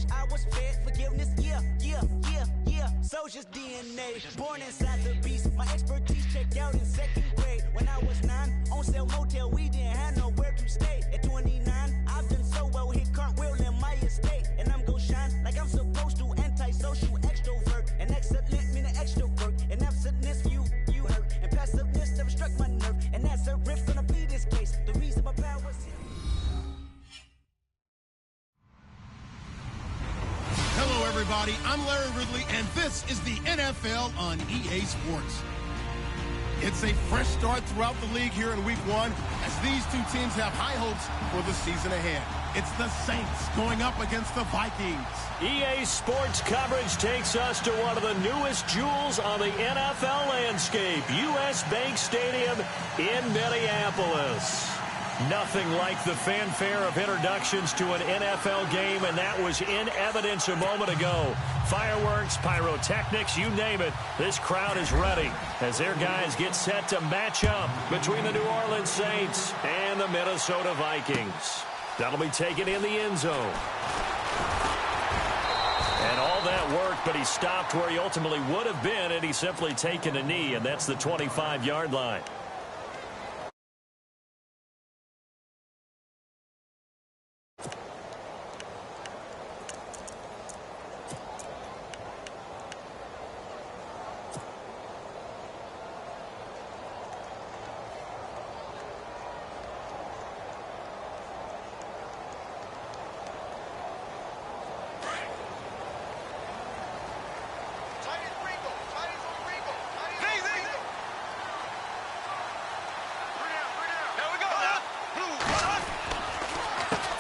wish I was fed forgiveness. Yeah. Soldier's DNA, born inside the beast. My expertise checked out in second grade. When I was 9, on sale motel, we didn't have nowhere to stay. At 29, I've done so well, hit cartwheel in my estate. And I'm gon' shine like I'm supposed to, antisocial extrovert. And excellent meaning extra work. And absentness, you hurt. And passiveness never struck my nerve. And that's a riff gonna be this case. The reason my power's here. Hello, everybody. I'm Larry Ridley, and this is the NFL on EA Sports. It's a fresh start throughout the league here in Week 1 as these two teams have high hopes for the season ahead. It's the Saints going up against the Vikings. EA Sports coverage takes us to one of the newest jewels on the NFL landscape, US Bank Stadium in Minneapolis. Nothing like the fanfare of introductions to an NFL game, and that was in evidence a moment ago. Fireworks, pyrotechnics, you name it. This crowd is ready as their guys get set to match up between the New Orleans Saints and the Minnesota Vikings. That'll be taken in the end zone. And all that worked, but he stopped where he ultimately would have been, and he's simply taken a knee, and that's the 25-yard line.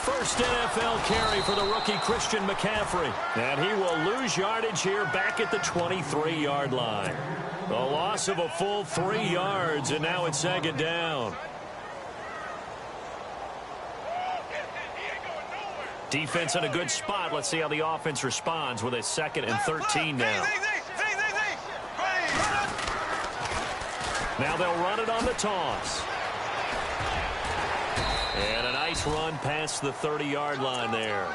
First NFL carry for the rookie Christian McCaffrey. And he will lose yardage here back at the 23-yard line. A loss of a full 3 yards, and now it's second down. Defense in a good spot. Let's see how the offense responds with a 2nd and 13 now. Now they'll run it on the toss. And a nice run past the 30-yard line there.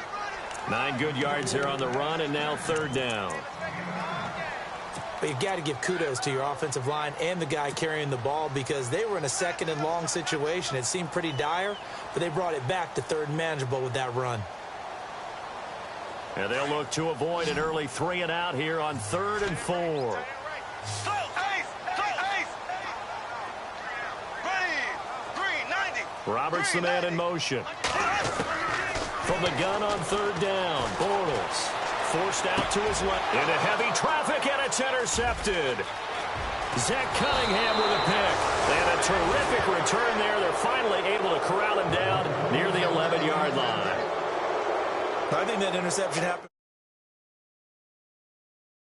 9 good yards there on the run, and now 3rd down. But you've got to give kudos to your offensive line and the guy carrying the ball because they were in a 2nd and long situation. It seemed pretty dire, but they brought it back to 3rd and manageable with that run. And they'll look to avoid an early 3 and out here on 3rd and 4. Roberts the man in motion. From the gun on 3rd down, Bortles forced out to his left. Into heavy traffic, and it's intercepted. Zach Cunningham with a pick. And a terrific return there. They're finally able to corral him down near the 11-yard line. I think that interception happened.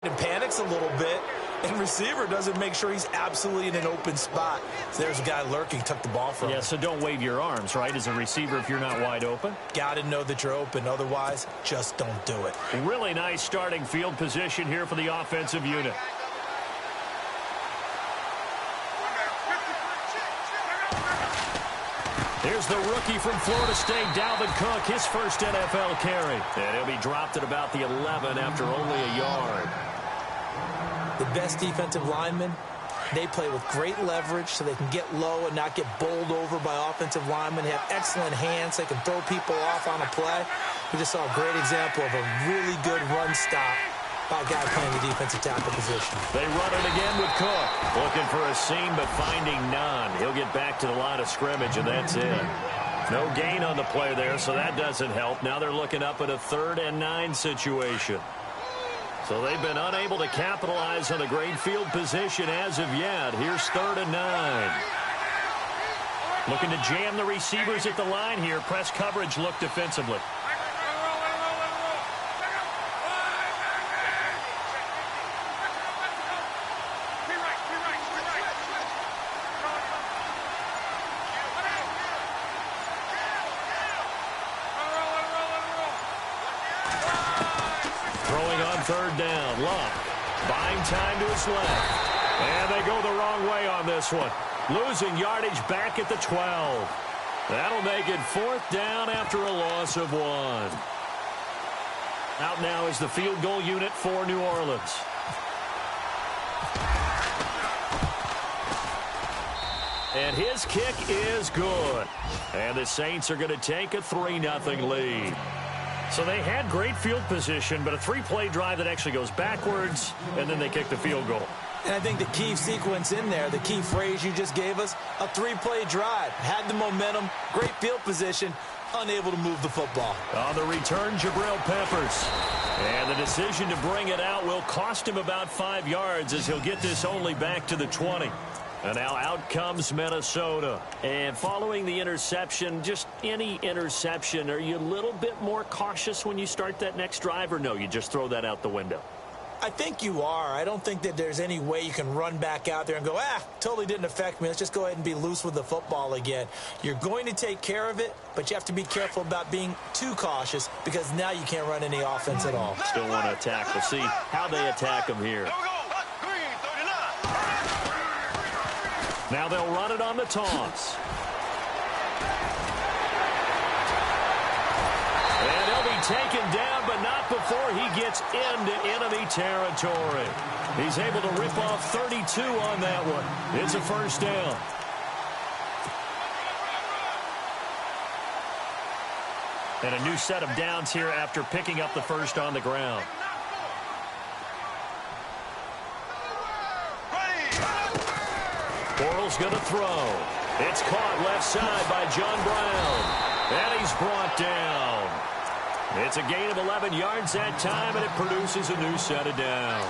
And panics a little bit. And receiver doesn't make sure he's absolutely in an open spot. So there's a guy lurking, took the ball from him. Yeah, so don't wave your arms, right, as a receiver if you're not wide open. Got to know that you're open. Otherwise, just don't do it. Really nice starting field position here for the offensive unit. Here's the rookie from Florida State, Dalvin Cook, his first NFL carry. And he'll be dropped at about the 11 after only a yard. The best defensive linemen, they play with great leverage so they can get low and not get bowled over by offensive linemen. They have excellent hands. They can throw people off on a play. We just saw a great example of a really good run stop by a guy playing the defensive tackle position. They run it again with Cook. Looking for a seam, but finding none. He'll get back to the line of scrimmage, and that's it. No gain on the play there, so that doesn't help. Now they're looking up at a 3rd and 9 situation. So they've been unable to capitalize on a great field position as of yet. Here's 3rd and 9. Looking to jam the receivers at the line here. Press coverage look defensively. Throwing on 3rd down. Luck buying time to his left. And they go the wrong way on this one. Losing yardage back at the 12. That'll make it 4th down after a loss of 1. Out now is the field goal unit for New Orleans. And his kick is good. And the Saints are going to take a 3-0 lead. So they had great field position, but a 3-play drive that actually goes backwards, and then they kick the field goal. And I think the key sequence in there, the key phrase you just gave us, a 3-play drive. Had the momentum, great field position, unable to move the football. On the return, Jabril Peppers. And the decision to bring it out will cost him about 5 yards as he'll get this only back to the 20. And now out comes Minnesota. And following the interception, just any interception, are you a little bit more cautious when you start that next drive, or no, you just throw that out the window? I think you are. I don't think that there's any way you can run back out there and go, totally didn't affect me. Let's just go ahead and be loose with the football again. You're going to take care of it, but you have to be careful about being too cautious because now you can't run any offense at all. Still want to attack. We'll see how they attack them here. Now they'll run it on the toss. And he'll be taken down, but not before he gets into enemy territory. He's able to rip off 32 on that one. It's a first down. And a new set of downs here after picking up the first on the ground. Bortles going to throw. It's caught left side by John Brown. And he's brought down. It's a gain of 11 yards that time, and it produces a new set of downs.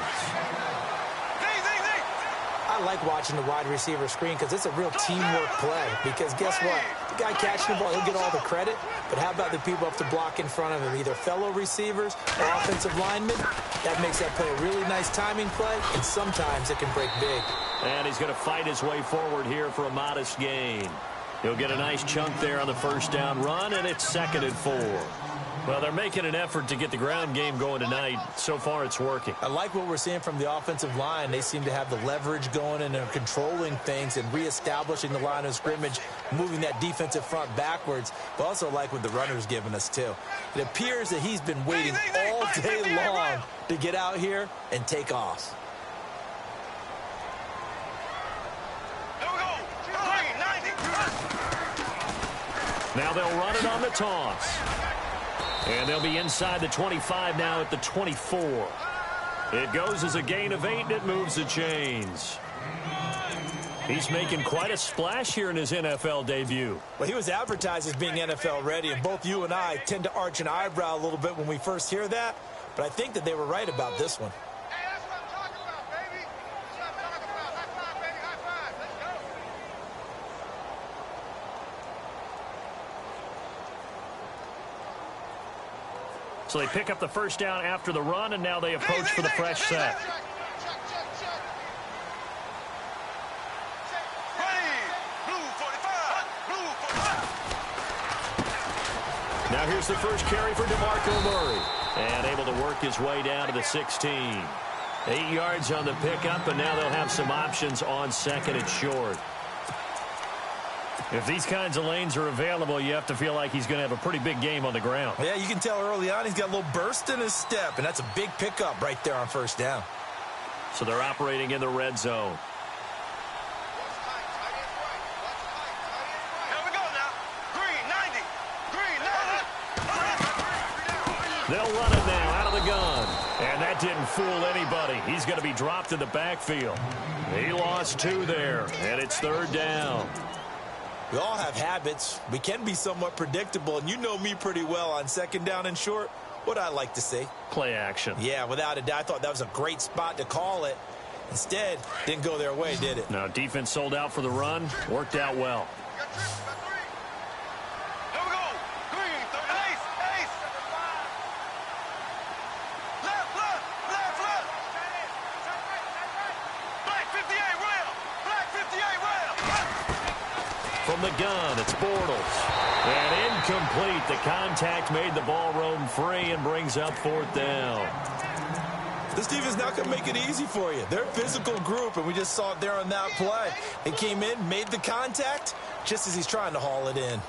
I like watching the wide receiver screen because it's a real teamwork play. Because guess what? The guy catching the ball, he'll get all the credit. But how about the people up to block in front of him? Either fellow receivers or offensive linemen. That makes that play a really nice timing play, and sometimes it can break big. And he's going to fight his way forward here for a modest gain. He'll get a nice chunk there on the first down run, and it's 2nd and 4. Well, they're making an effort to get the ground game going tonight. So far, it's working. I like what we're seeing from the offensive line. They seem to have the leverage going, and they're controlling things and reestablishing the line of scrimmage, moving that defensive front backwards. But also like what the runner's giving us, too. It appears that he's been waiting all day long to get out here and take off. Now they'll run it on the toss. And they'll be inside the 25 now at the 24. It goes as a gain of 8, and it moves the chains. He's making quite a splash here in his NFL debut. Well, he was advertised as being NFL ready, and both you and I tend to arch an eyebrow a little bit when we first hear that. But I think that they were right about this one. So they pick up the first down after the run, and now they approach for the fresh set. Now here's the first carry for DeMarco Murray. And able to work his way down to the 16. 8 yards on the pickup, and now they'll have some options on 2nd and short. If these kinds of lanes are available, you have to feel like he's going to have a pretty big game on the ground. Yeah, you can tell early on he's got a little burst in his step, and that's a big pickup right there on first down. So they're operating in the red zone. Here we go now. Green, 90. Green, 90. They'll run it now out of the gun. And that didn't fool anybody. He's going to be dropped in the backfield. He lost 2 there, and it's 3rd down. We all have habits. We can be somewhat predictable, and you know me pretty well on 2nd down and short. What I like to see. Play action. Yeah, without a doubt. I thought that was a great spot to call it. Instead, didn't go their way, did it? No, defense sold out for the run. Worked out well. Here we go. Green, ace, ace. Left, left, left, left. Black 58 rail. Black 58 rail. From the gun, it's Bortles. And incomplete. The contact made the ball roam free and brings up 4th down. This team is not going to make it easy for you. They're a physical group, and we just saw it there on that play. They came in, made the contact, just as he's trying to haul it in.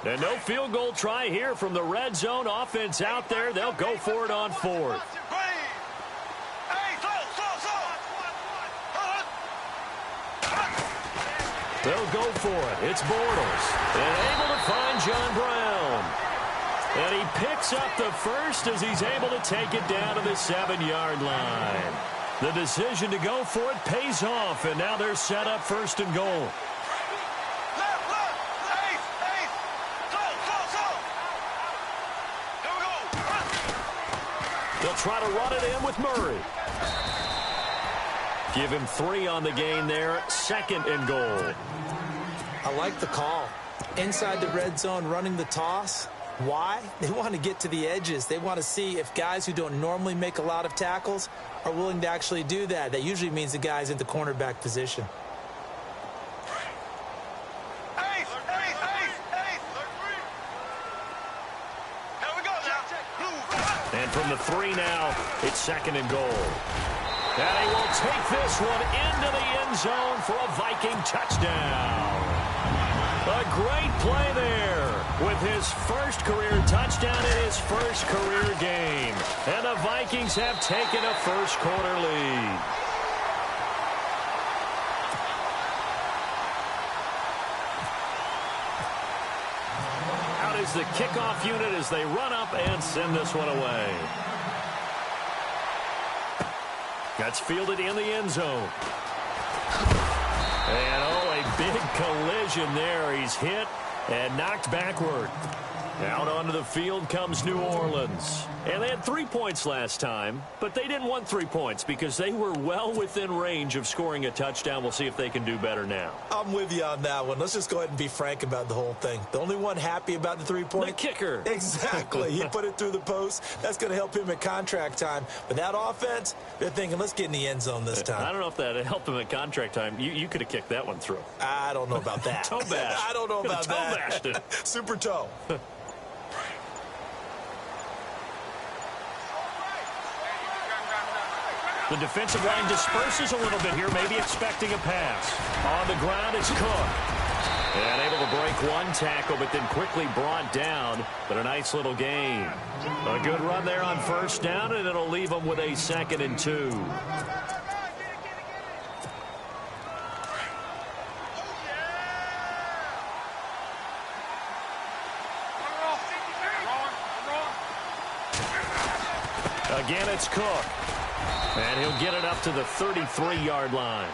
And no field goal try here from the red zone. Offense out there. They'll go for it on fourth. They'll go for it. It's Bortles. And able to find John Brown. And he picks up the first as he's able to take it down to the 7-yard line. The decision to go for it pays off, and now they're set up first and goal. They'll try to run it in with Murray. Give him 3 on the gain there. Second and goal. I like the call. Inside the red zone, running the toss. Why? They want to get to the edges. They want to see if guys who don't normally make a lot of tackles are willing to actually do that. That usually means the guy's in the cornerback position. And from the 3 now, it's second and goal. And he will take this one into the end zone for a Viking touchdown. A great play there with his first career touchdown in his first career game. And the Vikings have taken a first quarter lead. Out is the kickoff unit as they run up and send this one away. That's fielded in the end zone. And, oh, a big collision there. He's hit and knocked backward. Out onto the field comes New Orleans. And they had 3 points last time, but they didn't want 3 points because they were well within range of scoring a touchdown. We'll see if they can do better now. I'm with you on that one. Let's just go ahead and be frank about the whole thing. The only one happy about the 3-point? The kicker. Exactly. He put it through the post. That's going to help him at contract time. But that offense, they're thinking, let's get in the end zone this time. I don't know if that helped him at contract time. You could have kicked that one through. I don't know about that. Toe bash. I don't know about that. Toe bashed it. Super toe. The defensive line disperses a little bit here, maybe expecting a pass. On the ground, it's Cook. And able to break one tackle, but then quickly brought down. But a nice little gain. A good run there on first down, and it'll leave them with a 2nd and 2. Again, it's Cook. And he'll get it up to the 33-yard line.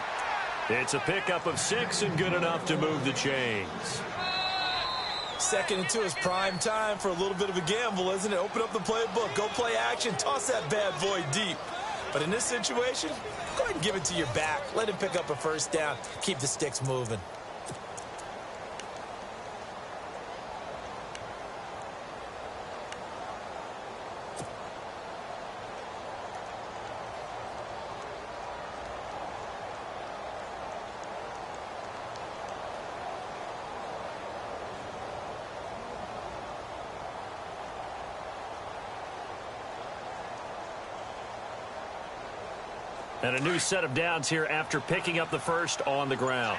It's a pickup of 6 and good enough to move the chains. 2nd and 2 is prime time for a little bit of a gamble, isn't it? Open up the playbook, go play action, toss that bad boy deep. But in this situation, go ahead and give it to your back. Let him pick up a first down. Keep the sticks moving. And a new set of downs here after picking up the first on the ground.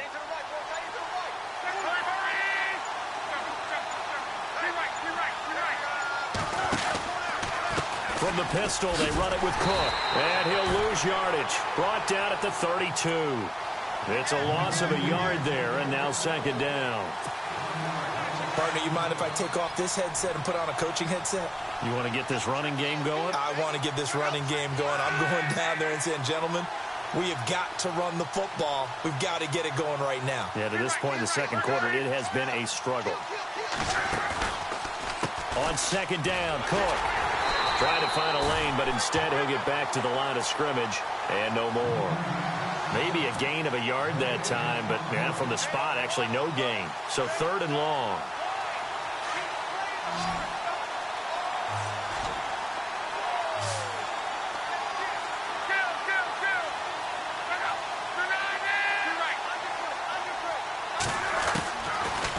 From the pistol, they run it with Cook. And he'll lose yardage. Brought down at the 32. It's a loss of a yard there, and now 2nd down. Partner, you mind if I take off this headset and put on a coaching headset? You want to get this running game going? I want to get this running game going. I'm going down there and saying, gentlemen, we have got to run the football. We've got to get it going right now. Yeah, to this point in the second quarter, it has been a struggle. On 2nd down, Cook. Trying to find a lane, but instead he'll get back to the line of scrimmage and no more. Maybe a gain of a yard that time, but yeah, from the spot, actually no gain. So 3rd and long.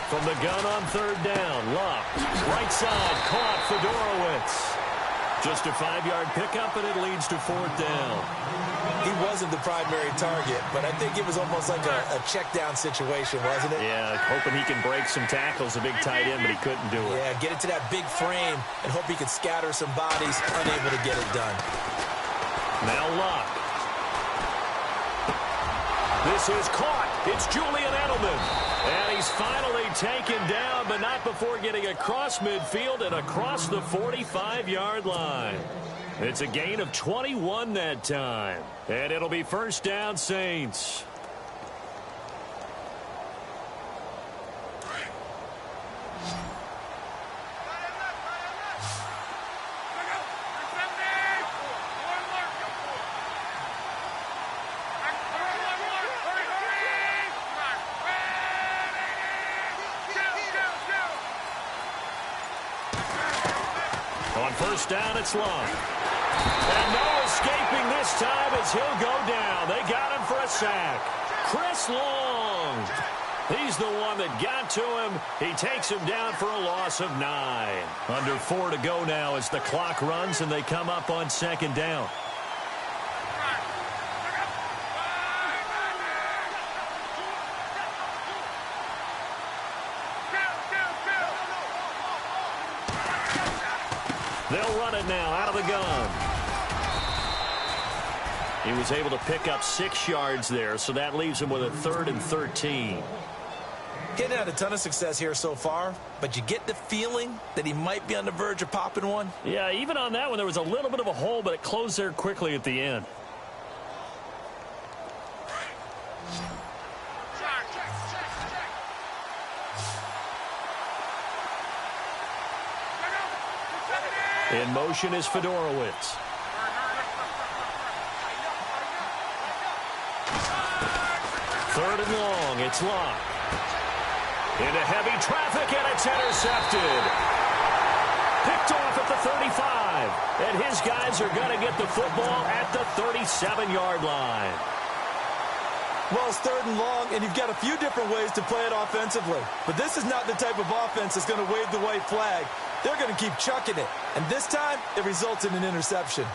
From the gun on 3rd down, Luck. Right side, caught Fedorowicz. Just a 5-yard pickup, and it leads to 4th down. He wasn't the primary target, but I think it was almost like a check-down situation, wasn't it? Yeah, hoping he can break some tackles, a big tight end, but he couldn't do it. Yeah, get it to that big frame and hope he could scatter some bodies, unable to get it done. Now Luck. This is caught. It's Julian Edelman. And he's finally taken down, but not before getting across midfield and across the 45-yard line. It's a gain of 21 that time. And it'll be first down, Saints. On first down, it's Long. And no escaping this time as he'll go down. They got him for a sack. Chris Long. He's the one that got to him. He takes him down for a loss of 9. Under 4 to go now as the clock runs and they come up on second down. They'll run it now out of the gun. He was able to pick up 6 yards there, so that leaves him with a 3rd and 13. He hadn't had a ton of success here so far, but you get the feeling that he might be on the verge of popping one. Yeah, even on that one, there was a little bit of a hole, but it closed there quickly at the end. In motion is Fedorowicz. Third and long, it's Long. Into heavy traffic, and it's intercepted. Picked off at the 35. And his guys are going to get the football at the 37-yard line. Well, it's third and long, and you've got a few different ways to play it offensively. But this is not the type of offense that's going to wave the white flag. They're going to keep chucking it. And this time, it results in an interception.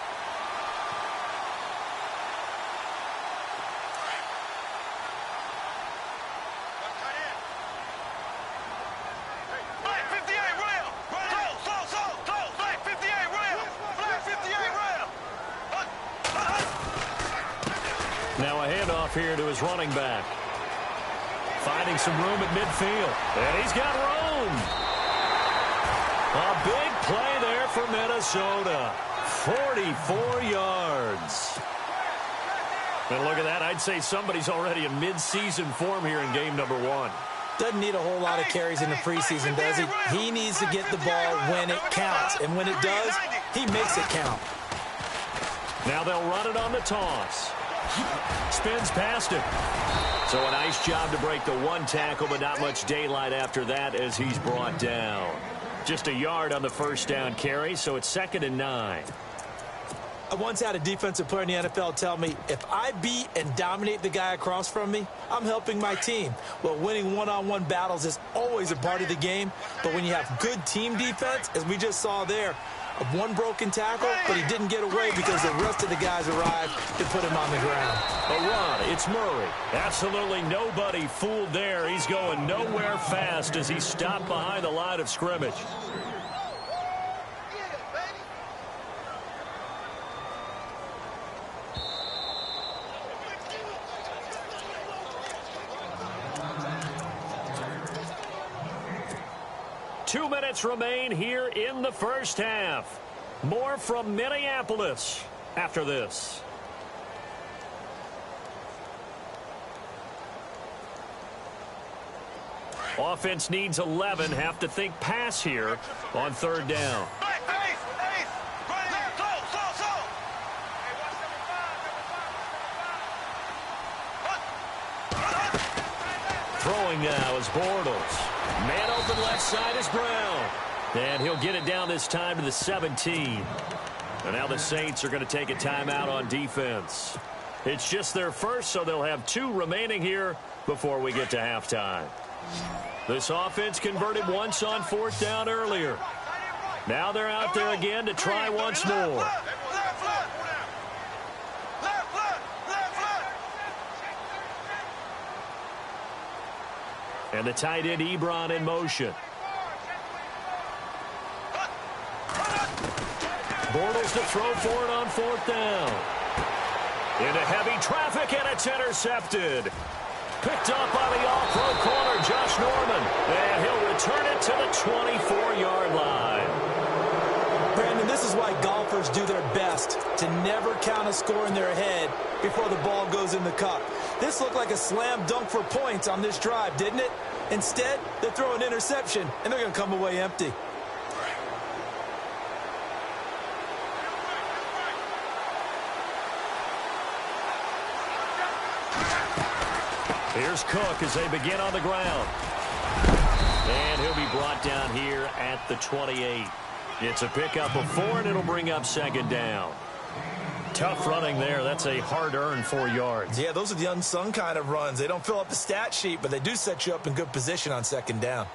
Now a handoff here to his running back. Finding some room at midfield. And he's got room. A big play there for Minnesota. 44 yards. And look at that. I'd say somebody's already in mid-season form here in game number 1. Doesn't need a whole lot of carries in the preseason, does he? He needs to get the ball when it counts. And when it does, he makes it count. Now they'll run it on the toss. Spins past him. So a nice job to break the 1 tackle, but not much daylight after that as he's brought down. Just a yard on the first down carry, so it's 2nd and 9. I once had a defensive player in the NFL tell me, if I beat and dominate the guy across from me, I'm helping my team. Well, winning one-on-one battles is always a part of the game, but when you have good team defense, as we just saw there, one broken tackle, but he didn't get away because the rest of the guys arrived to put him on the ground. A run, it's Murray. Absolutely nobody fooled there. He's going nowhere fast as he stopped behind the line of scrimmage. Two minutes remain here in the first half. More from Minneapolis after this. Offense needs 11. Have to think pass here on 3rd down. Throwing now is Bortles. Man open left side is Brown. And he'll get it down this time to the 17. And now the Saints are going to take a timeout on defense. It's just their first, so they'll have 2 remaining here before we get to halftime. This offense converted once on 4th down earlier. Now they're out there again to try once more. And the tight end Ebron in motion. Bortles to throw for it on 4th down. Into heavy traffic, and it's intercepted. Picked up by the all-pro corner, Josh Norman. And he'll return it to the 24-yard line. Brandon, this is why golfers do their best to never count a score in their head before the ball goes in the cup. This looked like a slam dunk for points on this drive, didn't it? Instead, they throw an interception, and they're going to come away empty. Here's Cook as they begin on the ground. And he'll be brought down here at the 28. It's a pickup of 4, and it'll bring up 2nd down. Tough running there. That's a hard-earned 4 yards. Yeah, those are the unsung kind of runs. They don't fill up the stat sheet, but they do set you up in good position on 2nd down.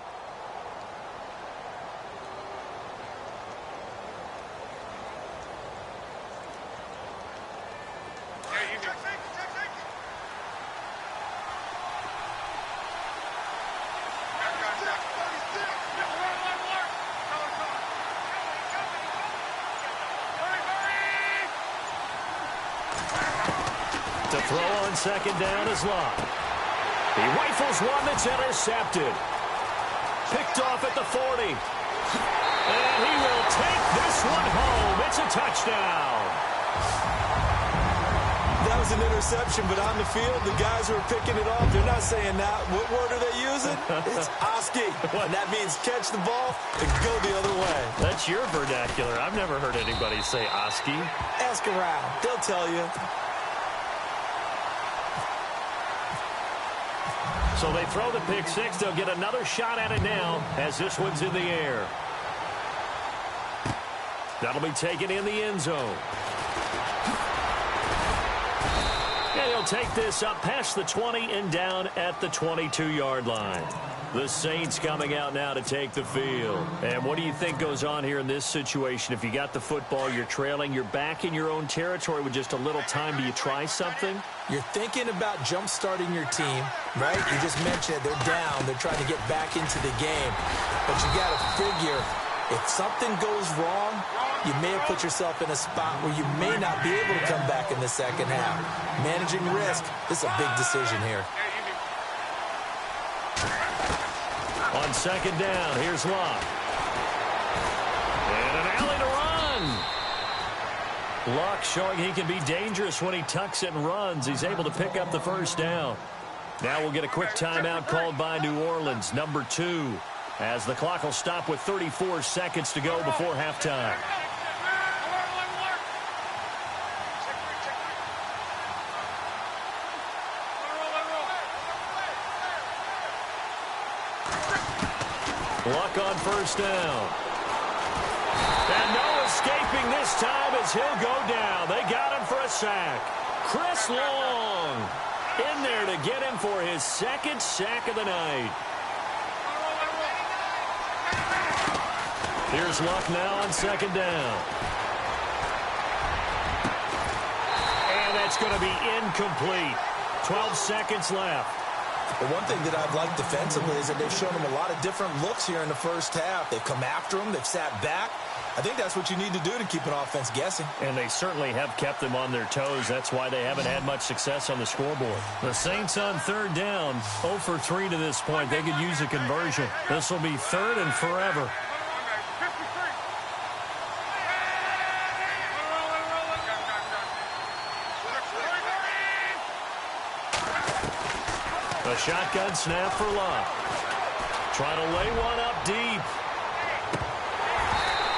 To throw on 2nd down is Locke. He rifles one that's intercepted. Picked off at the 40. And he will take this one home. It's a touchdown. That was an interception, but on the field, the guys who are picking it off, they're not saying that. What word are they using? It's Oski. And that means catch the ball and go the other way. That's your vernacular. I've never heard anybody say Oski. Ask around. They'll tell you. So they throw the pick 6. They'll get another shot at it now as this one's in the air. That'll be taken in the end zone. And he'll take this up past the 20 and down at the 22-yard line. The Saints coming out now to take the field. And what do you think goes on here in this situation? If you got the football, you're trailing, you're back in your own territory with just a little time. Do you try something? You're thinking about jump-starting your team, right? You just mentioned it. They're down. They're trying to get back into the game. But you got to figure, if something goes wrong, you may have put yourself in a spot where you may not be able to come back in the second half. Managing risk, this is a big decision here. On 2nd down, here's Locke. And an alley to run. Locke showing he can be dangerous when he tucks it and runs. He's able to pick up the 1st down. Now we'll get a quick timeout called by New Orleans, number 2, as the clock will stop with 34 seconds to go before halftime. Luck on 1st down. And no escaping this time as he'll go down. They got him for a sack. Chris Long in there to get him for his 2nd sack of the night. Here's Luck now on 2nd down. And that's going to be incomplete. 12 seconds left. The one thing that I've liked defensively is that they've shown them a lot of different looks here in the 1st half. They've come after them. They've sat back. I think that's what you need to do to keep an offense guessing. And they certainly have kept them on their toes. That's why they haven't had much success on the scoreboard. The Saints on 3rd down, 0 for 3 to this point. They could use a conversion. This will be 3rd and forever. A shotgun snap for Locke. Trying to lay one up deep.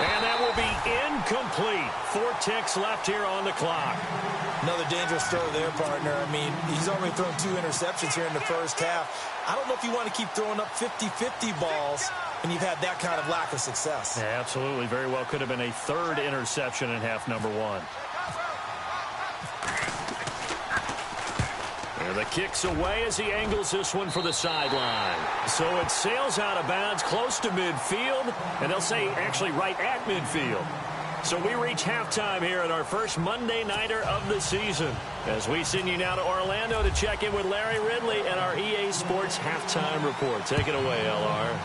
And that will be incomplete. 4 ticks left here on the clock. Another dangerous throw there, partner. I mean, he's already thrown 2 interceptions here in the 1st half. I don't know if you want to keep throwing up 50-50 balls when you've had that kind of lack of success. Yeah, absolutely. Very well could have been a 3rd interception in half number 1. And the kick's away as he angles this one for the sideline. So it sails out of bounds close to midfield, and they'll say actually right at midfield. So we reach halftime here at our first Monday Nighter of the season. As we send you now to Orlando to check in with Larry Ridley and our EA Sports Halftime Report. Take it away, LR.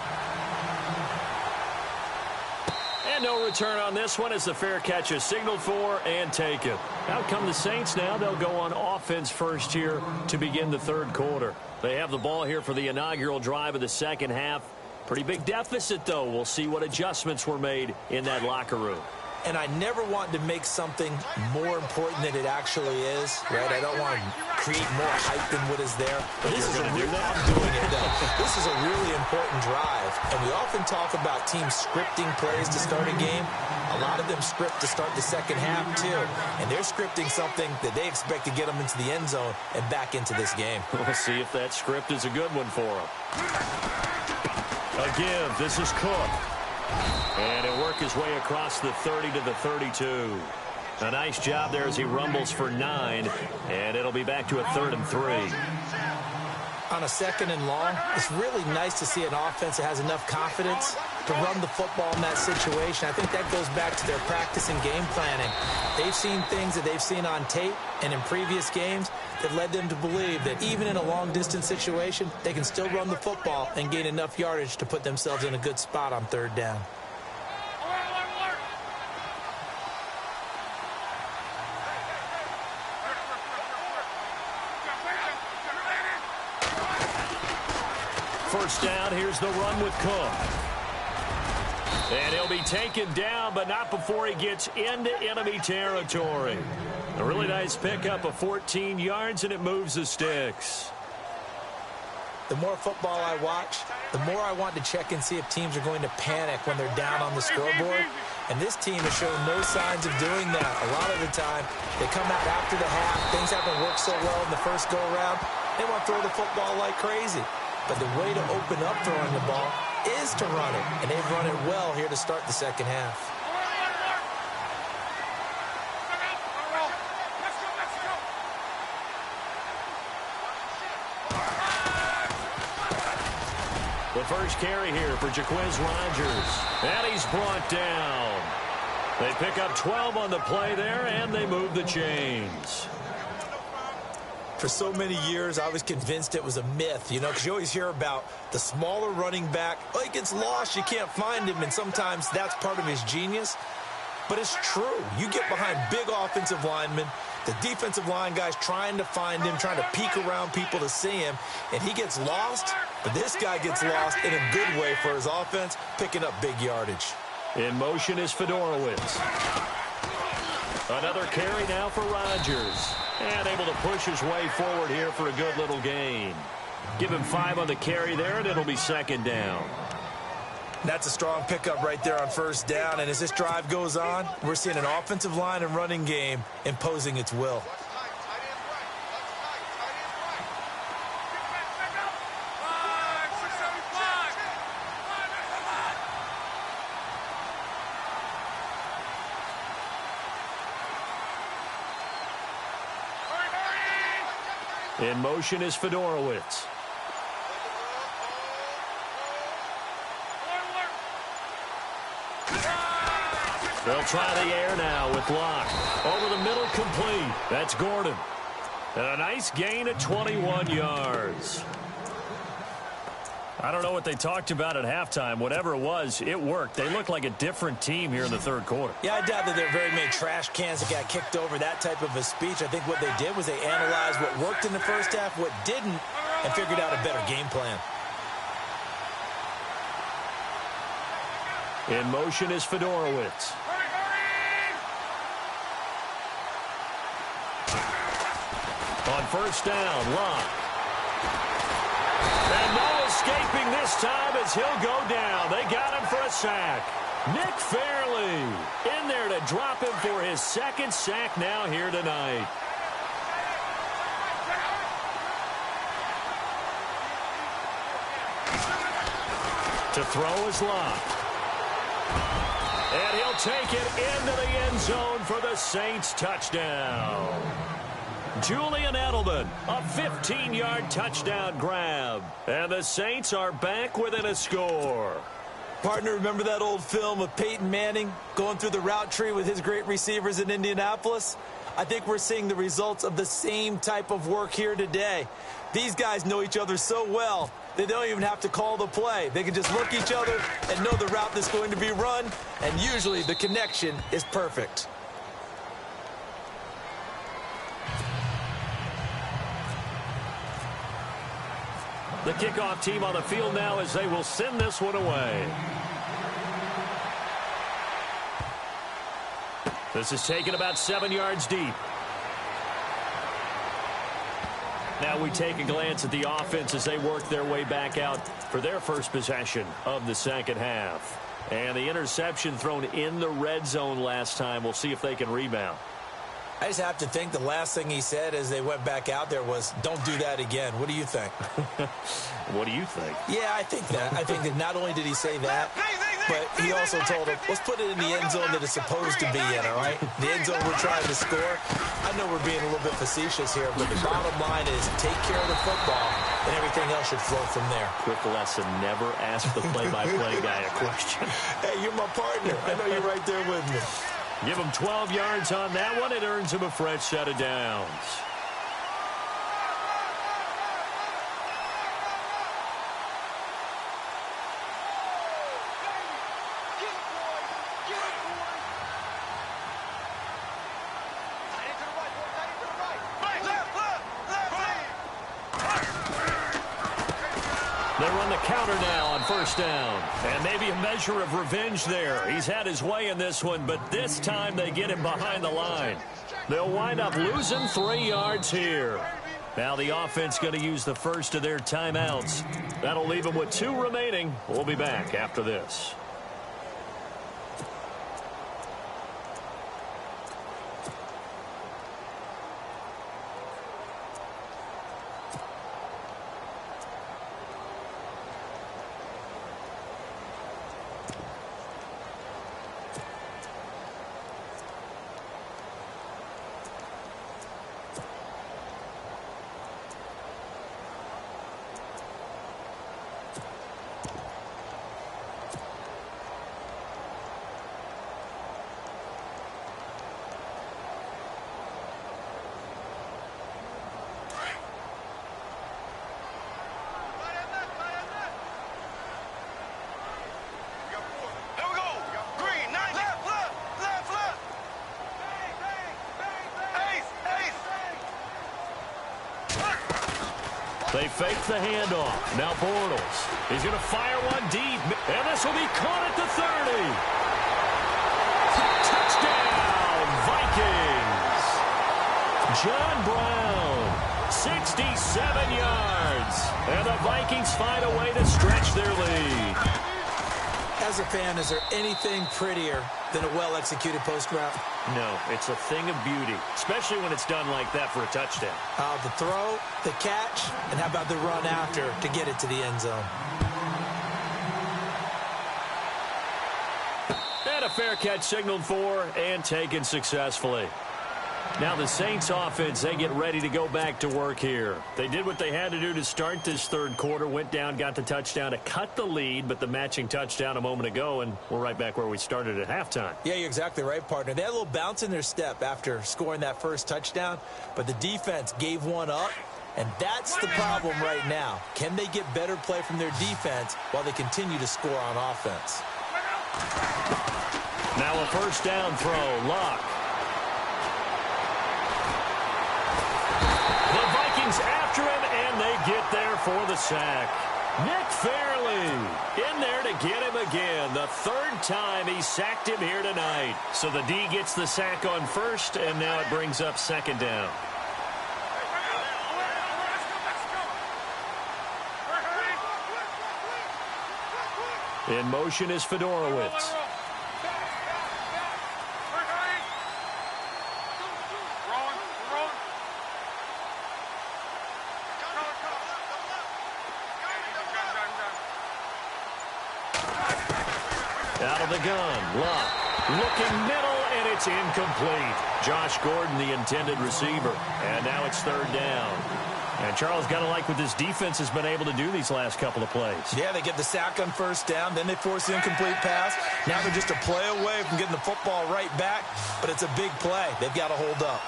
And no return on this one as the fair catch is signaled for and taken. Out come the Saints now. They'll go on offense first here to begin the third quarter. They have the ball here for the inaugural drive of the second half. Pretty big deficit, though. We'll see what adjustments were made in that locker room. And I never want to make something more important than it actually is, right? I don't want to create more hype than what is there. But this is I'm doing it, though. This is a really important drive. And we often talk about teams scripting plays to start a game. A lot of them script to start the second half, too. And they're scripting something that they expect to get them into the end zone and back into this game. We'll see if that script is a good one for them. Again, this is Cook. And he'll work his way across the 30 to the 32. A nice job there as he rumbles for 9. And it'll be back to a 3rd and 3. On a 2nd and long, it's really nice to see an offense that has enough confidence to run the football in that situation. I think that goes back to their practice and game planning. They've seen things that they've seen on tape and in previous games that led them to believe that even in a long-distance situation, they can still run the football and gain enough yardage to put themselves in a good spot on 3rd down. First down, here's the run with Cook. And he'll be taken down, but not before he gets into enemy territory. A really nice pickup of 14 yards, and it moves the sticks. The more football I watch, the more I want to check and see if teams are going to panic when they're down on the scoreboard. And this team has shown no signs of doing that. A lot of the time, they come out after the half. Things haven't worked so well in the first go-around. They want to throw the football like crazy. But the way to open up throwing the ball is to run it. And they've run it well here to start the second half. The first carry here for Jaquiz Rodgers. And he's brought down. They pick up 12 on the play there, and they move the chains. For so many years, I was convinced it was a myth, you know, because you always hear about the smaller running back. Oh, he gets lost, you can't find him, and sometimes that's part of his genius. But it's true. You get behind big offensive linemen, the defensive line guys trying to find him, trying to peek around people to see him, and he gets lost. But this guy gets lost in a good way for his offense, picking up big yardage. In motion is Fedorowicz. Another carry now for Rodgers. And able to push his way forward here for a good little gain. Give him 5 on the carry there, and it'll be 2nd down. That's a strong pickup right there on 1st down. And as this drive goes on, we're seeing an offensive line and running game imposing its will. In motion is Fedorowicz. They'll try the air now with Locke. Over the middle, complete. That's Gordon. And a nice gain of 21 yards. I don't know what they talked about at halftime. Whatever it was, it worked. They look like a different team here in the third quarter. Yeah, I doubt that there are very many trash cans that got kicked over, that type of a speech. I think what they did was they analyzed what worked in the first half, what didn't, and figured out a better game plan. In motion is Fedorowicz. On 1st down, Locke. And no escaping this time as he'll go down. They got him for a sack. Nick Fairley in there to drop him for his 2nd sack now here tonight. To throw is Locke. And he'll take it into the end zone for the Saints touchdown. Julian Edelman, a 15-yard touchdown grab. And the Saints are back within a score. Partner, remember that old film of Peyton Manning going through the route tree with his great receivers in Indianapolis? I think we're seeing the results of the same type of work here today. These guys know each other so well, they don't even have to call the play. They can just look each other and know the route that's going to be run, and usually the connection is perfect. The kickoff team on the field now as they will send this one away. This is taken about 7 yards deep. Now we take a glance at the offense as they work their way back out for their first possession of the second half. And the interception thrown in the red zone last time. We'll see if they can rebound. I just have to think the last thing he said as they went back out there was, don't do that again. What do you think? What do you think? Yeah, I think that. I think that not only did he say that, but he also told him, let's put it in the end zone that it's supposed to be in, all right? The end zone we're trying to score. I know we're being a little bit facetious here, but the bottom line is take care of the football, and everything else should flow from there. Quick lesson, never ask the play-by-play guy a question. Hey, you're my partner. I know you're right there with me. Give him 12 yards on that one. It earns him a fresh set of downs. They run the counter now on first down. And maybe a measure of revenge there. He's had his way in this one, but this time they get him behind the line. They'll wind up losing 3 yards here. Now the offense going to use the first of their timeouts. That'll leave them with 2 remaining. We'll be back after this. They fake the handoff. Now Bortles. He's going to fire one deep. And this will be caught at the 30. Touchdown, Vikings. John Brown, 67 yards. And the Vikings find a way to stretch their lead. As a fan, is there anything prettier than a well-executed post route? No, it's a thing of beauty, especially when it's done like that for a touchdown. The throw, the catch, and how about the run after to get it to the end zone? And a fair catch signaled for and taken successfully. Now the Saints offense, they get ready to go back to work here. They did what they had to do to start this third quarter, went down, got the touchdown to cut the lead, but the matching touchdown a moment ago, and we're right back where we started at halftime. Yeah, you're exactly right, partner. They had a little bounce in their step after scoring that first touchdown, but the defense gave one up, and that's the problem right now. Can they get better play from their defense while they continue to score on offense? Now a first down throw, Luck. After him, and they get there for the sack. Nick Fairley in there to get him again. The third time he sacked him here tonight. So the D gets the sack on first, and now it brings up second down. In motion is Fedorowicz. Out of the gun, Luck. Looking middle, and it's incomplete. Josh Gordon, the intended receiver. And now it's third down. And Charles, got to like what this defense has been able to do these last couple of plays. Yeah, they get the sack on first down, then they force the incomplete pass. Now they're just a play away from getting the football right back, but it's a big play. They've got to hold up.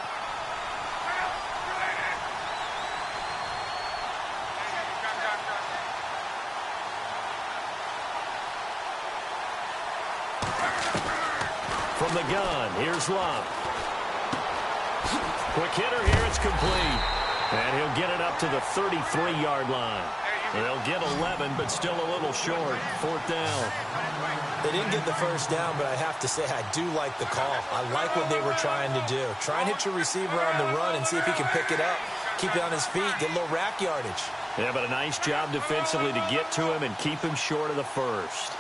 From the gun, here's Love. Quick hitter here, it's complete. And he'll get it up to the 33-yard line. They'll get 11, but still a little short. 4th down. They didn't get the first down, but I have to say I do like the call. I like what they were trying to do. Try and hit your receiver on the run and see if he can pick it up. Keep it on his feet, get a little rack yardage. Yeah, but a nice job defensively to get to him and keep him short of the first.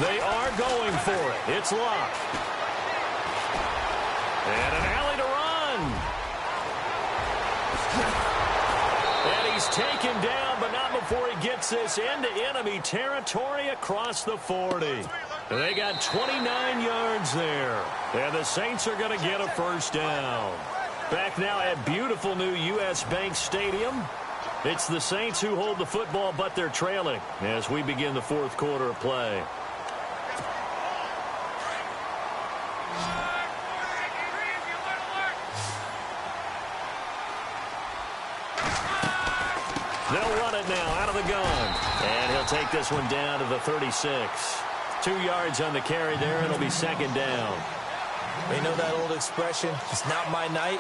They are going for it. It's Locke. And an alley to run. And he's taken down, but not before he gets this into enemy territory across the 40. They got 29 yards there. And the Saints are going to get a first down. Back now at beautiful new U.S. Bank Stadium. It's the Saints who hold the football, but they're trailing as we begin the 4th quarter of play. They'll run it now out of the gun. And he'll take this one down to the 36. 2 yards on the carry there. It'll be 2nd down. You know that old expression, it's not my night?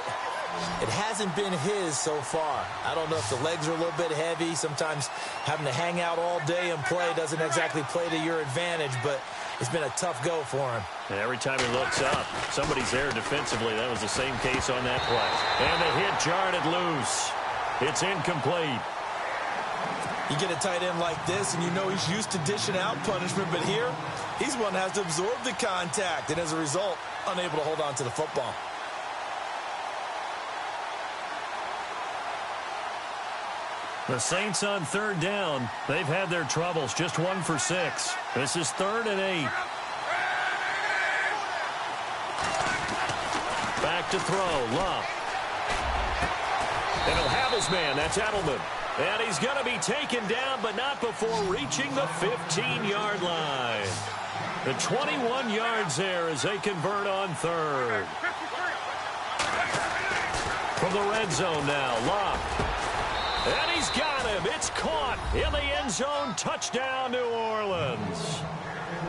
It hasn't been his so far. I don't know if the legs are a little bit heavy. Sometimes having to hang out all day and play doesn't exactly play to your advantage, but it's been a tough go for him. And every time he looks up, somebody's there defensively. That was the same case on that play. And the hit jarred it loose. It's incomplete. You get a tight end like this, and you know he's used to dishing out punishment, but here, he's one that has to absorb the contact, and as a result, unable to hold on to the football. The Saints on 3rd down. They've had their troubles. Just 1 for 6. This is 3rd and 8. Back to throw. Love. And he'll have his man. That's Edelman. And he's going to be taken down, but not before reaching the 15-yard line. The 21 yards there as they convert on 3rd. From the red zone now, Love. And he's got him. It's caught in the end zone. Touchdown, New Orleans.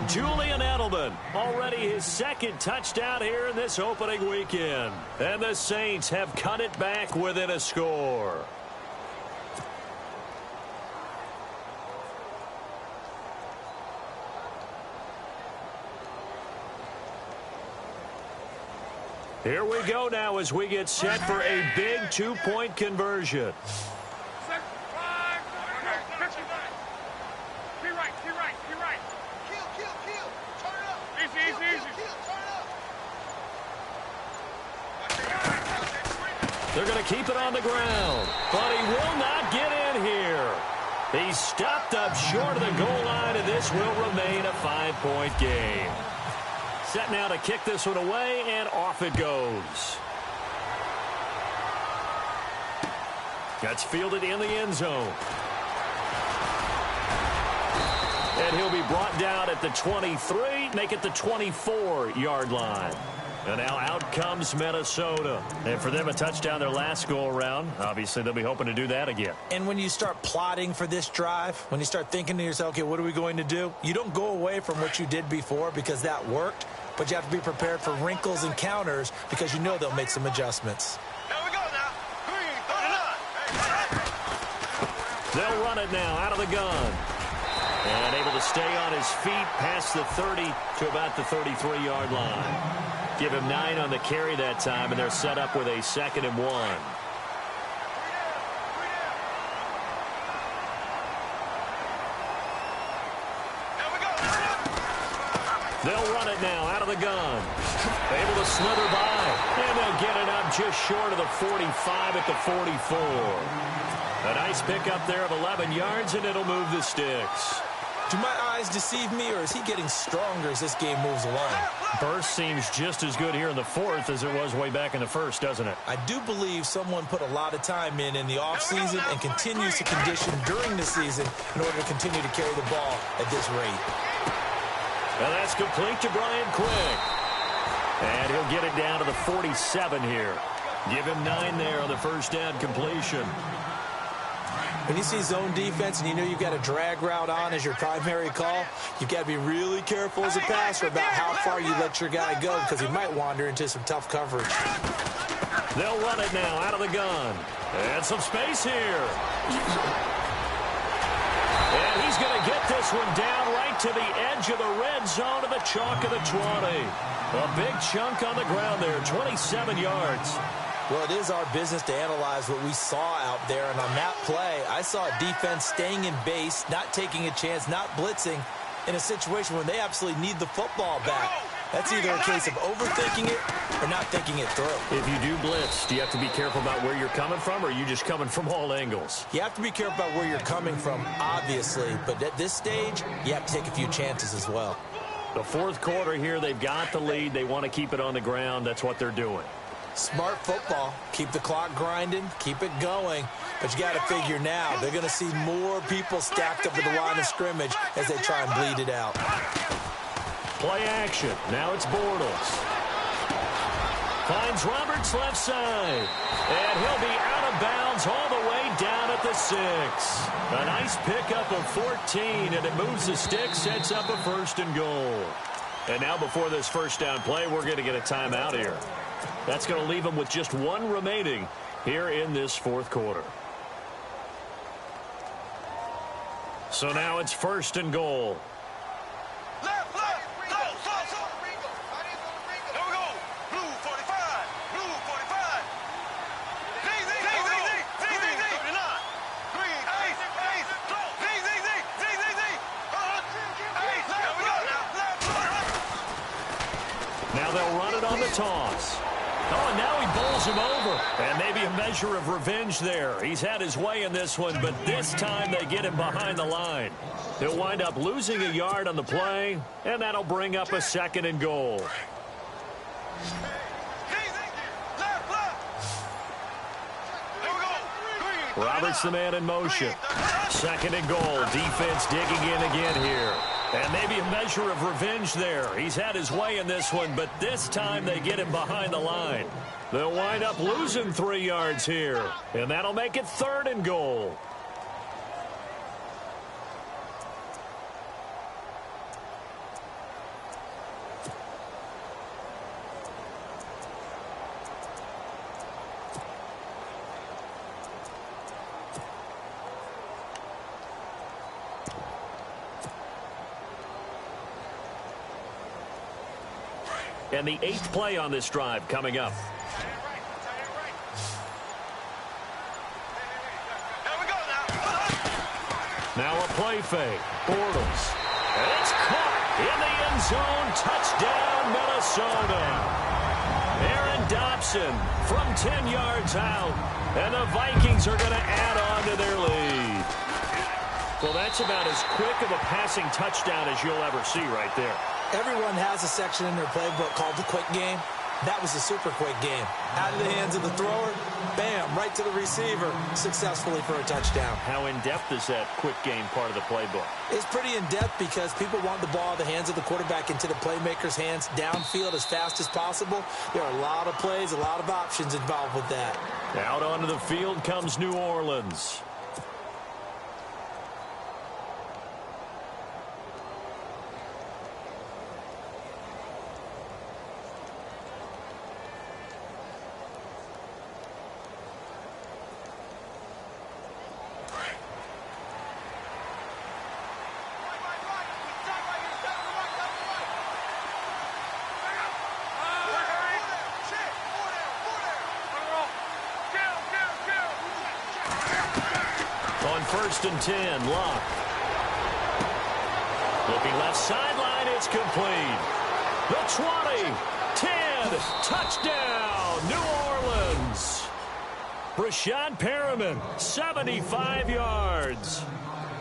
Julian Edelman, already his 2nd touchdown here in this opening weekend. And the Saints have cut it back within a score. Here we go now as we get set for a big 2-point conversion. They're going to keep it on the ground, but he will not get in here. He's stopped up short of the goal line, and this will remain a 5-point game. Set now to kick this one away, and off it goes. That's fielded in the end zone. And he'll be brought down at the 23, make it the 24-yard line. And now out comes Minnesota. And for them, a touchdown their last go-around. Obviously, they'll be hoping to do that again. And when you start plotting for this drive, when you start thinking to yourself, okay, what are we going to do? You don't go away from what you did before because that worked, but you have to be prepared for wrinkles and counters because you know they'll make some adjustments. Here we go now. 3, 39. They'll run it now out of the gun. And able to stay on his feet past the 30 to about the 33-yard line. Give him 9 on the carry that time, and they're set up with a 2nd and 1. They'll run it now out of the gun. Able to slither by, and they'll get it up just short of the 45 at the 44. A nice pickup there of 11 yards, and it'll move the sticks. Do my eyes deceive me, or is he getting stronger as this game moves along? Burst seems just as good here in the fourth as it was way back in the first, doesn't it? I do believe someone put a lot of time in the offseason and continues to condition during the season in order to continue to carry the ball at this rate. And that's complete to Brian Quick. And he'll get it down to the 47 here. Give him 9 there on the first down completion. When you see zone defense and you know you've got a drag route on as your primary call, you've got to be really careful as a passer about how far you let your guy go because he might wander into some tough coverage. They'll run it now out of the gun. And some space here. And he's going to get this one down right to the edge of the red zone of the chalk of the 20. A big chunk on the ground there, 27 yards. Well, it is our business to analyze what we saw out there, and on that play, I saw a defense staying in base, not taking a chance, not blitzing, in a situation where they absolutely need the football back. That's either a case of overthinking it or not thinking it through. If you do blitz, do you have to be careful about where you're coming from, or are you just coming from all angles? You have to be careful about where you're coming from, obviously, but at this stage, you have to take a few chances as well. The fourth quarter here, they've got the lead. They want to keep it on the ground. That's what they're doing. Smart football. Keep the clock grinding. Keep it going. But you got to figure now, they're going to see more people stacked up at the line of scrimmage as they try and bleed it out. Play action. Now it's Bortles. Finds Roberts left side. And he'll be out of bounds all the way down at the 6. A nice pickup of 14, and it moves the stick, sets up a 1st and goal. And now before this first down play, we're going to get a timeout here. That's going to leave them with just 1 remaining here in this fourth quarter. So now it's 1st and goal. Left, go. Here we go. Blue 45. Blue 45. Z. 39. Green, ace. Z. Now they'll run it on the toss. Oh, and now he bowls him over. And maybe a measure of revenge there. He's had his way in this one, but this time they get him behind the line. He'll wind up losing a yard on the play, and that'll bring up a 2nd and goal. Roberts the man in motion. 2nd and goal. Defense digging in again here. And maybe a measure of revenge there. He's had his way in this one, but this time they get him behind the line. They'll wind up losing 3 yards here. And that'll make it 3rd and goal. And the 8th play on this drive coming up. Now a play fake. Bortles. And it's caught in the end zone. Touchdown, Minnesota. Aaron Dobson from 10 yards out. And the Vikings are going to add on to their lead. Well, that's about as quick of a passing touchdown as you'll ever see right there. Everyone has a section in their playbook called the quick game. That was a super quick game. Out of the hands of the thrower, bam, right to the receiver, successfully for a touchdown. How in-depth is that quick game part of the playbook? It's pretty in-depth because people want the ball in the hands of the quarterback into the playmaker's hands downfield as fast as possible. There are a lot of plays, a lot of options involved with that. Out onto the field comes New Orleans. On 1st and 10, Locke. Looking left sideline, it's complete. The 20, 10, touchdown, New Orleans. Brashad Perriman, 75 yards.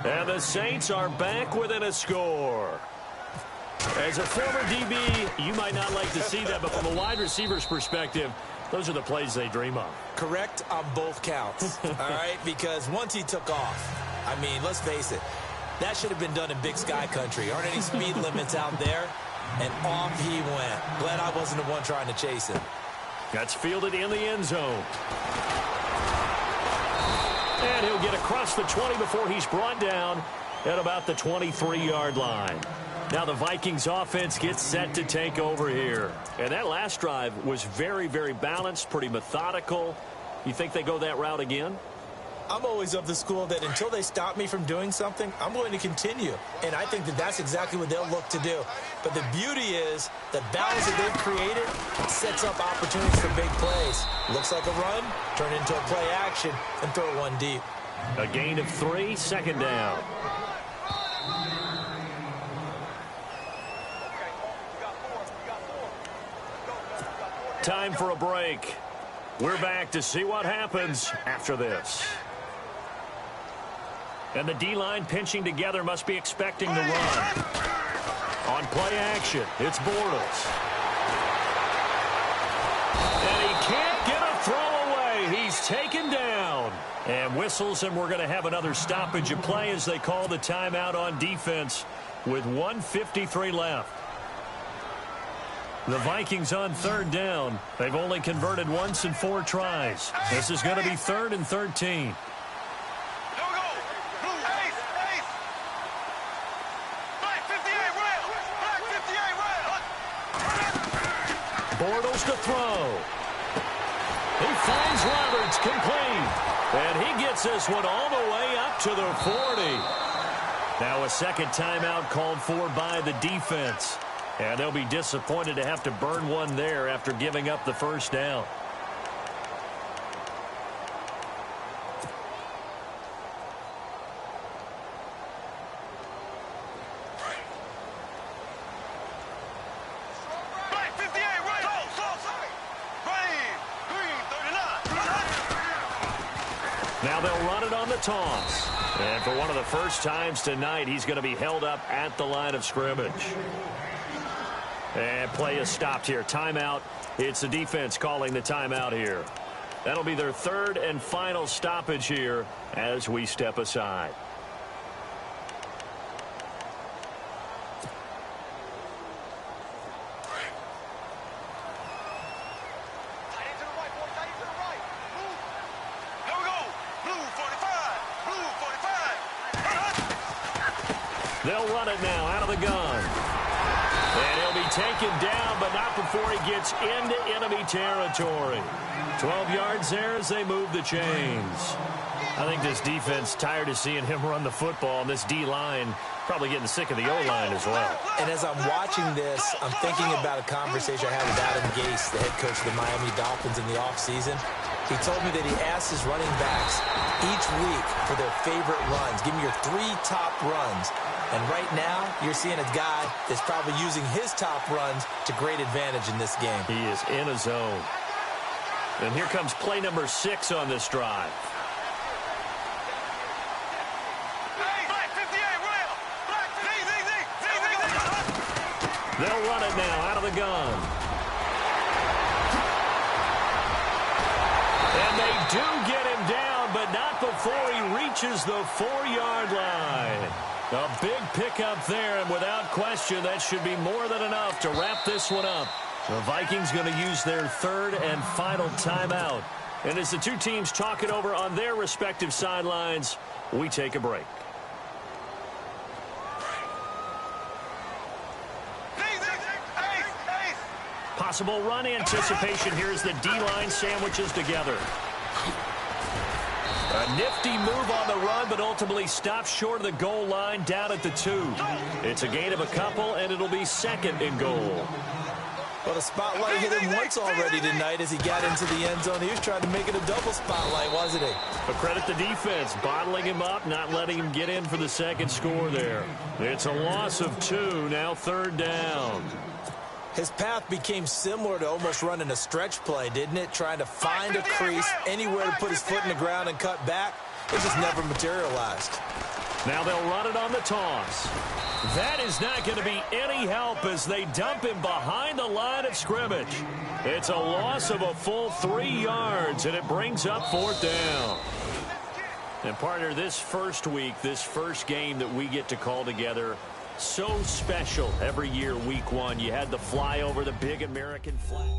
And the Saints are back within a score. As a former DB, you might not like to see that, but from a wide receiver's perspective, those are the plays they dream of. Correct on both counts, all right? Because once he took off, I mean, let's face it, that should have been done in Big Sky country. Aren't any speed limits out there? And off he went. Glad I wasn't the one trying to chase him. That's fielded in the end zone. And he'll get across the 20 before he's brought down at about the 23-yard line. Now the Vikings offense gets set to take over here. And that last drive was very, very balanced, pretty methodical. You think they go that route again? I'm always of the school that until they stop me from doing something, I'm going to continue. And I think that that's exactly what they'll look to do. But the beauty is the balance that they've created sets up opportunities for big plays. Looks like a run, turn it into a play action, and throw one deep. A gain of 3, second down. Time for a break. We're back to see what happens after this. And the D-line pinching together must be expecting the run. On play action, it's Bortles. And he can't get a throw away. He's taken down. And whistles, and we're going to have another stoppage of play as they call the timeout on defense with 1:53 left. The Vikings on third down. They've only converted once in 4 tries. This is going to be 3rd and 13. Bortles to throw. He finds Roberts, complete. And he gets this one all the way up to the 40. Now a second timeout called for by the defense. And they'll be disappointed to have to burn one there after giving up the first down. Now they'll run it on the toss. And for one of the first times tonight, he's going to be held up at the line of scrimmage. And play is stopped here. Timeout. It's the defense calling the timeout here. That'll be their 3rd and final stoppage here as we step aside. They'll run it now out of the gun. And he'll be taken down, but not before he gets into enemy territory. 12 yards there as they move the chains. I think this defense tired of seeing him run the football, and this D-line probably getting sick of the O-line as well. And as I'm watching this, I'm thinking about a conversation I had with Adam Gase, the head coach of the Miami Dolphins in the offseason. He told me that he asked his running backs each week for their favorite runs. Give me your 3 top runs. And right now, you're seeing a guy that's probably using his top runs to great advantage in this game. He is in a zone. And here comes play number 6 on this drive. They'll run it now out of the gun. And they do get him down, but not before he reaches the 4-yard line. A big pickup there, and without question, that should be more than enough to wrap this one up. The Vikings going to use their 3rd and final timeout. And as the two teams talk it over on their respective sidelines, we take a break. Possible run anticipation here as the D-line sandwiches together. A nifty move on the run, but ultimately stops short of the goal line down at the 2. It's a gain of a couple, and it'll be 2nd and goal. Well, the spotlight hit him once already tonight as he got into the end zone. He was trying to make it a double spotlight, wasn't he? But credit the defense, bottling him up, not letting him get in for the 2nd score there. It's a loss of 2, now 3rd down. His path became similar to almost running a stretch play, didn't it? Trying to find a crease, anywhere to put his foot in the ground and cut back. It just never materialized. Now they'll run it on the toss. That is not going to be any help as they dump him behind the line of scrimmage. It's a loss of a full 3 yards, and it brings up 4th down. And, partner, this first week, this first game that we get to call together, so special every year, week 1. You had the flyover, the big American flag.